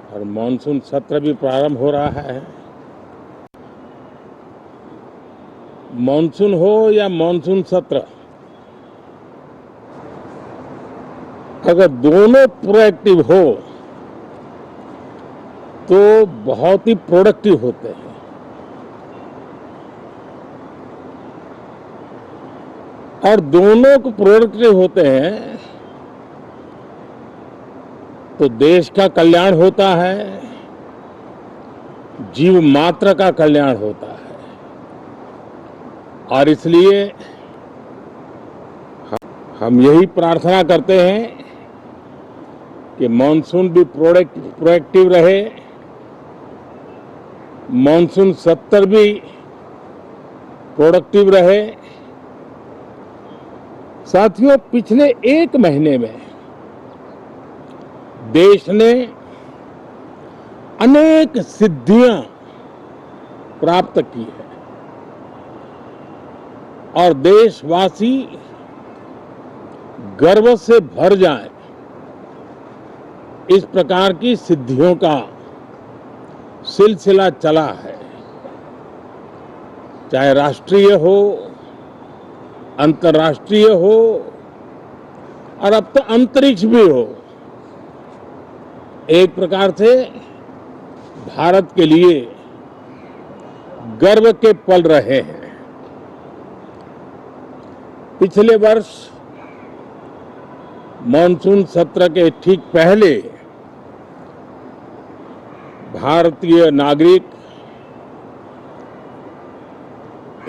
और मानसून सत्र भी प्रारंभ हो रहा है। मानसून हो या मानसून सत्र, अगर दोनों प्रोएक्टिव हो तो बहुत ही प्रोडक्टिव होते हैं। और दोनों को प्रोडक्टिव होते हैं तो देश का कल्याण होता है, जीव मात्र का कल्याण होता है। और इसलिए हम यही प्रार्थना करते हैं कि मानसून भी प्रोएक्टिव रहे, मानसून सत्र भी प्रोडक्टिव रहे। साथियों, पिछले एक महीने में देश ने अनेक सिद्धियां प्राप्त की है और देशवासी गर्व से भर जाएं, इस प्रकार की सिद्धियों का सिलसिला चला है। चाहे राष्ट्रीय हो, अंतर्राष्ट्रीय हो और अब तो अंतरिक्ष भी हो। एक प्रकार से भारत के लिए गर्व के पल रहे हैं। पिछले वर्ष मानसून सत्र के ठीक पहले भारतीय नागरिक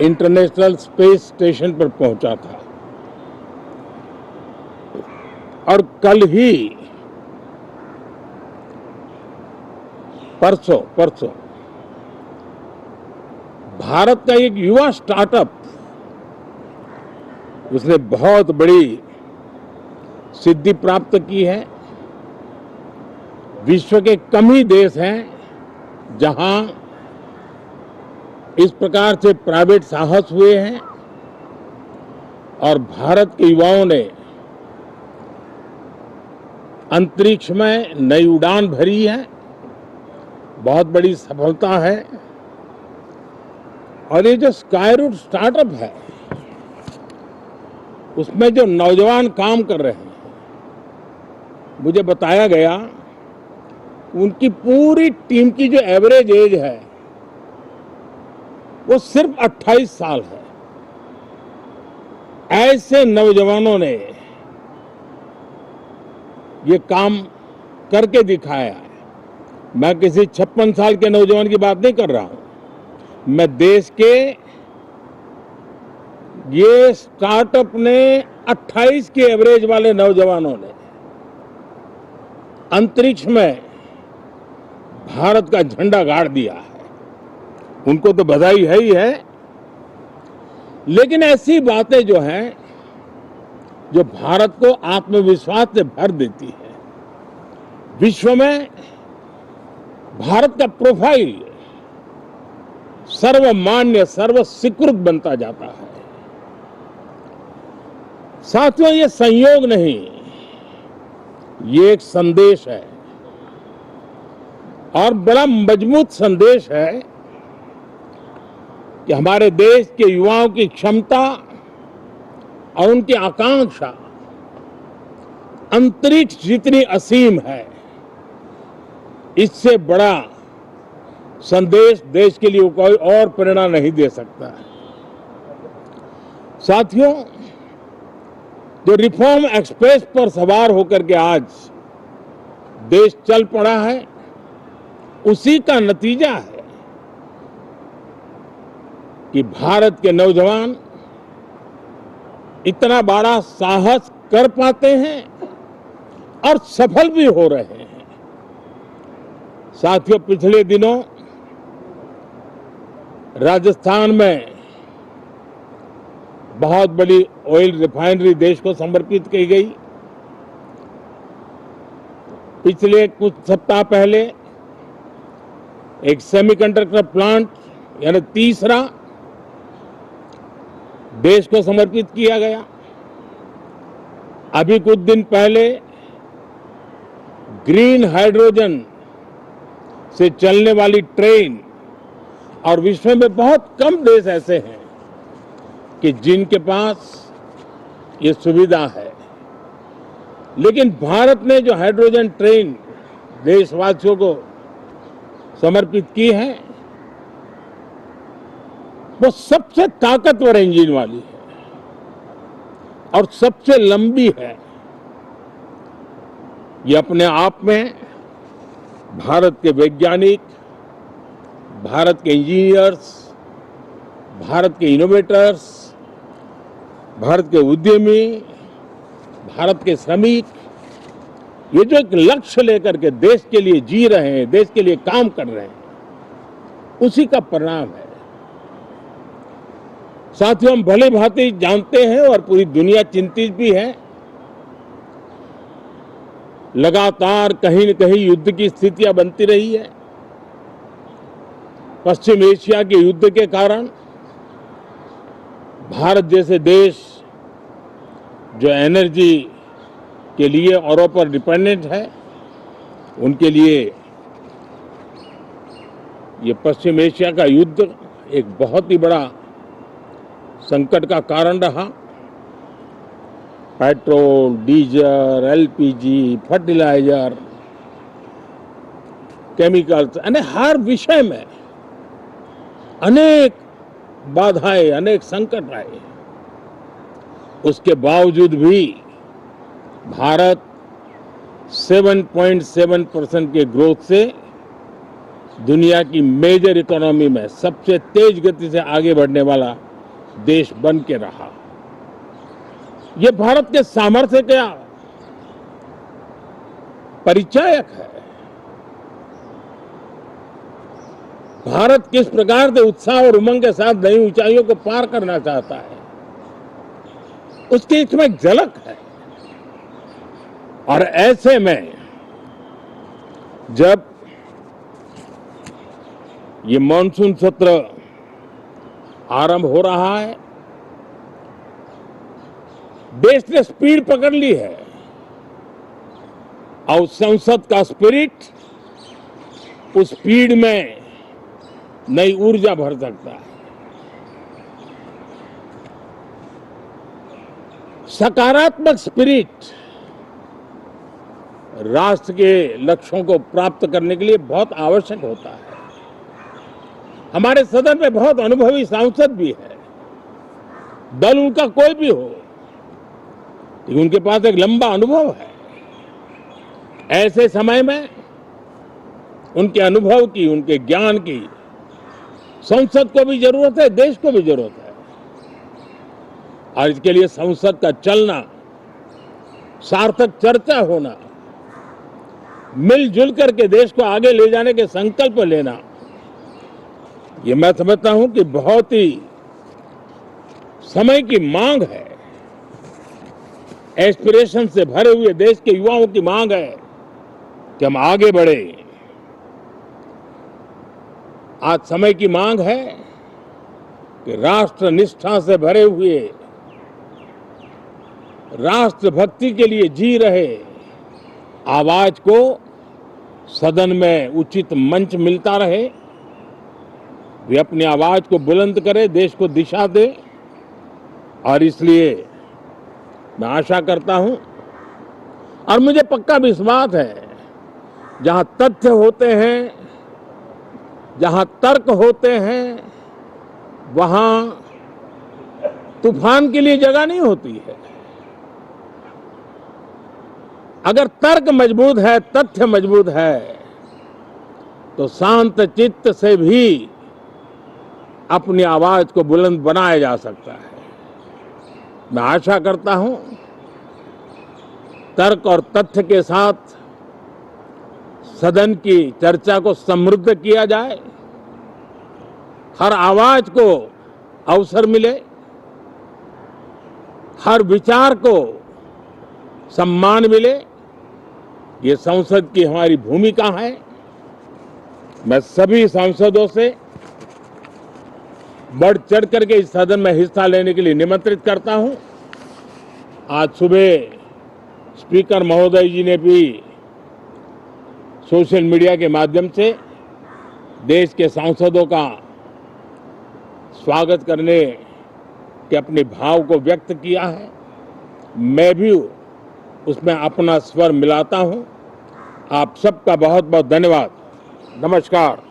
इंटरनेशनल स्पेस स्टेशन पर पहुंचा था और कल ही परसों भारत का एक युवा स्टार्टअप, उसने बहुत बड़ी सिद्धि प्राप्त की है। विश्व के कम ही देश हैं जहां इस प्रकार से प्राइवेट साहस हुए हैं और भारत के युवाओं ने अंतरिक्ष में नई उड़ान भरी है। बहुत बड़ी सफलता है। और ये जो स्काईरूट स्टार्टअप है, उसमें जो नौजवान काम कर रहे हैं, मुझे बताया गया उनकी पूरी टीम की जो एवरेज एज है वो सिर्फ 28 साल है। ऐसे नौजवानों ने ये काम करके दिखाया है। मैं किसी 56 साल के नौजवान की बात नहीं कर रहा हूं। मैं देश के ये स्टार्टअप ने 28 के एवरेज वाले नौजवानों ने अंतरिक्ष में भारत का झंडा गाड़ दिया है। उनको तो बधाई है ही है, लेकिन ऐसी बातें जो हैं जो भारत को आत्मविश्वास से भर देती है। विश्व में भारत का प्रोफाइल सर्वमान्य, सर्वस्वीकृत बनता जाता है। साथियों, ये संयोग नहीं, ये एक संदेश है और बड़ा मजबूत संदेश है कि हमारे देश के युवाओं की क्षमता और उनकी आकांक्षा अंतरिक्ष जितनी असीम है, इससे बड़ा संदेश देश के लिए कोई और प्रेरणा नहीं दे सकता है। साथियों, जो रिफॉर्म एक्सप्रेस पर सवार होकर के आज देश चल पड़ा है, उसी का नतीजा है कि भारत के नौजवान इतना बड़ा साहस कर पाते हैं और सफल भी हो रहे हैं। साथियों, पिछले दिनों राजस्थान में बहुत बड़ी ऑयल रिफाइनरी देश को समर्पित की गई। पिछले कुछ सप्ताह पहले एक सेमीकंडक्टर प्लांट यानी तीसरा देश को समर्पित किया गया। अभी कुछ दिन पहले ग्रीन हाइड्रोजन से चलने वाली ट्रेन, और विश्व में बहुत कम देश ऐसे हैं कि जिनके पास ये सुविधा है। लेकिन भारत ने जो हाइड्रोजन ट्रेन देशवासियों को समर्पित की है, वो सबसे ताकतवर इंजन वाली है और सबसे लंबी है। ये अपने आप में भारत के वैज्ञानिक, भारत के इंजीनियर्स, भारत के इनोवेटर्स, भारत के उद्यमी, भारत के श्रमिक, ये जो एक लक्ष्य लेकर के देश के लिए जी रहे हैं, देश के लिए काम कर रहे हैं, उसी का परिणाम है। साथियों, हम भली भांति जानते हैं और पूरी दुनिया चिंतित भी है, लगातार कहीं न कहीं युद्ध की स्थितियां बनती रही है। पश्चिम एशिया के युद्ध के कारण भारत जैसे देश जो एनर्जी के लिए औरों पर डिपेंडेंट है, उनके लिए ये पश्चिम एशिया का युद्ध एक बहुत ही बड़ा संकट का कारण रहा। Petrol, diesel, LPG, fertiliser, chemicals, यानी हर विषय में अनेक बाधाएं, अनेक संकट आए। उसके बावजूद भी भारत 7.7% के ग्रोथ से दुनिया की मेजर इकोनॉमी में सबसे तेज गति से आगे बढ़ने वाला देश बन के रहा। ये भारत के सामर्थ्य का परिचायक है। भारत किस प्रकार से उत्साह और उमंग के साथ नई ऊंचाइयों को पार करना चाहता है, उसकी इसमें एक झलक है। और ऐसे में जब ये मॉनसून सत्र आरंभ हो रहा है, देश ने स्पीड पकड़ ली है और संसद का स्पिरिट उस स्पीड में नई ऊर्जा भर सकता है। सकारात्मक स्पिरिट राष्ट्र के लक्ष्यों को प्राप्त करने के लिए बहुत आवश्यक होता है। हमारे सदन में बहुत अनुभवी सांसद भी है, दल उनका कोई भी हो, लेकिन उनके पास एक लंबा अनुभव है। ऐसे समय में उनके अनुभव की, उनके ज्ञान की संसद को भी जरूरत है, देश को भी जरूरत है। और इसके लिए संसद का चलना, सार्थक चर्चा होना, मिलजुल करके देश को आगे ले जाने के संकल्प लेना, ये मैं समझता हूं कि बहुत ही समय की मांग है। एस्पिरेशन से भरे हुए देश के युवाओं की मांग है कि हम आगे बढ़े। आज समय की मांग है कि राष्ट्र निष्ठा से भरे हुए, राष्ट्र भक्ति के लिए जी रहे आवाज को सदन में उचित मंच मिलता रहे, वे अपनी आवाज को बुलंद करे, देश को दिशा दे। और इसलिए मैं आशा करता हूं और मुझे पक्का विश्वास है, जहां तथ्य होते हैं, जहां तर्क होते हैं, वहां तूफान के लिए जगह नहीं होती है। अगर तर्क मजबूत है, तथ्य मजबूत है, तो शांत चित्त से भी अपनी आवाज को बुलंद बनाया जा सकता है। मैं आशा करता हूं तर्क और तथ्य के साथ सदन की चर्चा को समृद्ध किया जाए, हर आवाज को अवसर मिले, हर विचार को सम्मान मिले। ये संसद की हमारी भूमिका है। मैं सभी सांसदों से बढ़ चढ़ करके इस सदन में हिस्सा लेने के लिए निमंत्रित करता हूं। आज सुबह स्पीकर महोदय जी ने भी सोशल मीडिया के माध्यम से देश के सांसदों का स्वागत करने के अपने भाव को व्यक्त किया है। मैं भी उसमें अपना स्वर मिलाता हूं। आप सबका बहुत बहुत धन्यवाद। नमस्कार।